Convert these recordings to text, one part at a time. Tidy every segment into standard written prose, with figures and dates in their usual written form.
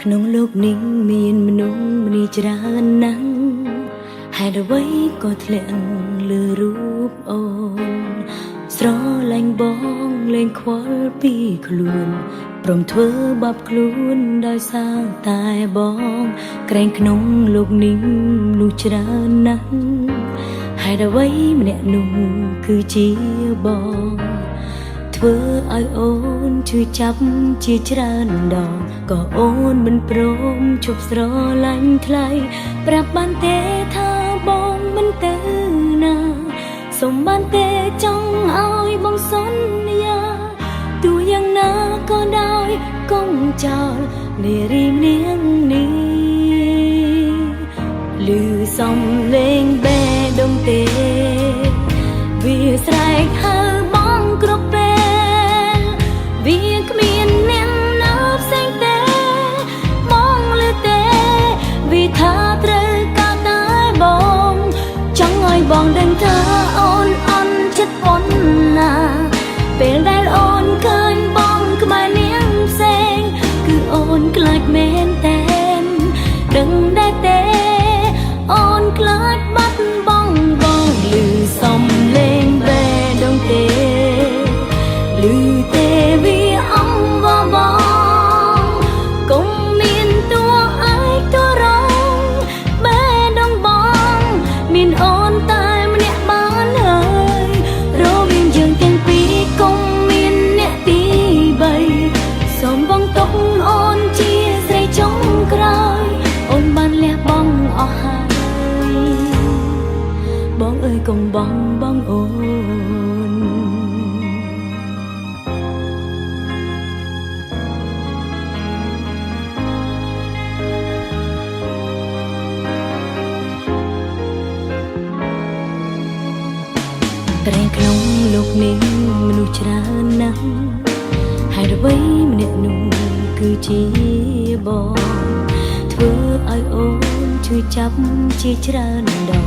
ក្នុងលោកនេះមានមនុស្សម្នាច្រើនណាស់ហេតុអ្វីក៏ធ្លាក់លើរូបអូនស្រឡាញ់បងលែងខ្វល់ពីខ្លួនព្រមធ្វើបាបខ្លួនដោយសារតែបងក្រែងក្នុងលោកនេះមនុស្សច្រើនណាស់ហេតុអ្វីម្នាក់នោះគឺជាបងធ្វើឲ្យអូនឈឺចាប់ជាច្រើនដងក៏អូនមិនព្រមជប់ស្រឡាញ់ថ្លៃប្រាប់បានទេថាបងមិនទៅណាសូមបានទេចង់ឲ្យបងសន្យាទោះយ៉ាងណាក៏ដោយកុំចោលនារីនាងនេះឮសំឡេងបេះដូងទេវាស្រែកហៅបងគ្រប់ពេលវាគ្មានអ្នកណាផ្សេងទេបងលើទេវាថាត្រូវការតែបងចង់ឲ្យបងដឹងថាអូនអន់ចិត្តប៉ុណ្ណាពេលដែលអូនឃើញបងក្បែរនាងផ្សេងគឺអូនខ្លាចមែនតែនដឹងដែរទេអូនខ្លាចបាត់បងឮសំឡេងបេះដូងទេឮទេវាអង្វរបងកុំមានតួឯកតួរងបេះដូងបងមានអូនតែម្នាក់បានហើយរវាងយើងទាំងពីរកុំមានអ្នកទី3សូមបងទុកអូនជាស្រីចុងក្រោយអូនបានលះបង់អស់ហើយបងអើយកុំបងអូនក្រែងក្នុងលោកនេះមនុស្សច្រើនណាស់ហេតុអ្វីម្នាក់នោះគឺជាបងធ្វើឲ្យអូនឈឺចាប់ជាច្រើនដង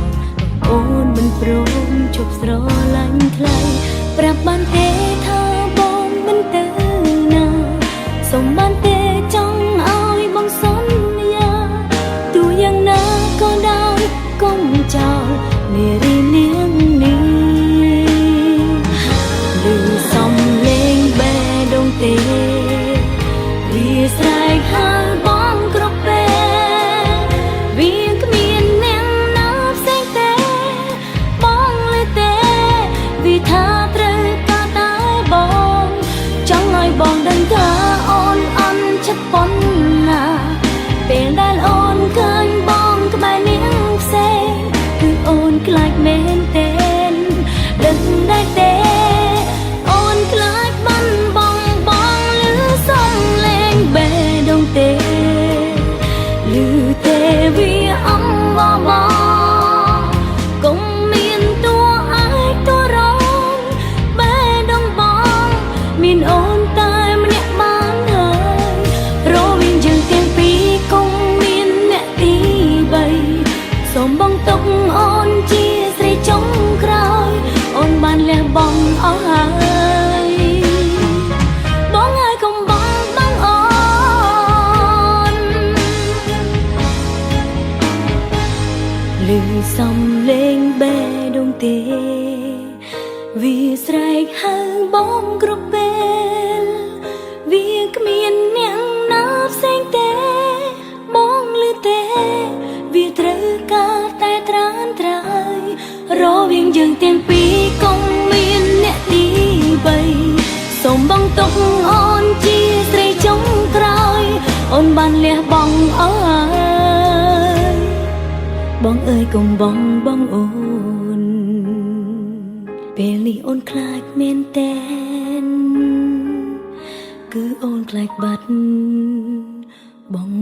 អូនមិនព្រមជប់ស្រឡាញ់ថ្លៃប្រាប់បានទេថាបងមិនទៅណាសូមបានទេចង់ឲ្យបងសន្យាទោះយ៉ាងណាក៏ដោយកុំចោលនារីនាងនេះឮសំឡេងបេះដូងទេវាស្រែកហៅបងគ្រប់ពេលវាគ្មានអ្នកណាផ្សេងទេបងលើទេវាថាត្រូវការតែបងចង់ឲ្យបងដឹងថាអូនអន់ចិត្តប៉ុណ្ណាពេលដែលអូនឃើញបងក្បែរនាងផ្សេងគឺអូនខ្លាចមែនទេដឹងដែរទេអូនខ្លាចបាត់បងឮសំឡេងបេះដូងទេឮទេវាអង្វរបងកុំមានតួឯកតួរងបេះដូងបងមានអូនតែម្នាក់បានហើយរវាងយើងទាំងពីរកុំមានអ្នកទី3សូមបងទុកអូនជាស្រីចុងក្រោយអូនបានលះបង់អស់ហើយបងហើយកុំបងអូនឮសំឡេងបេះដូងទេវាស្រែកហៅបងគ្រប់ពេលវាគ្មានអ្នកណាផ្សេងទេបងឮទេវាត្រូវការតែត្រានត្រើយរវាងយើងទាំងពីរកុំមានអ្នកទី3សូមបងទុកអូនជាស្រីចុងក្រោយអូនបានលះបង់អស់ហើយបងអើយកុំបងអូនពេលនេះអូនខ្លាចមែនតែនគឺអូនខ្លាចបាត់បង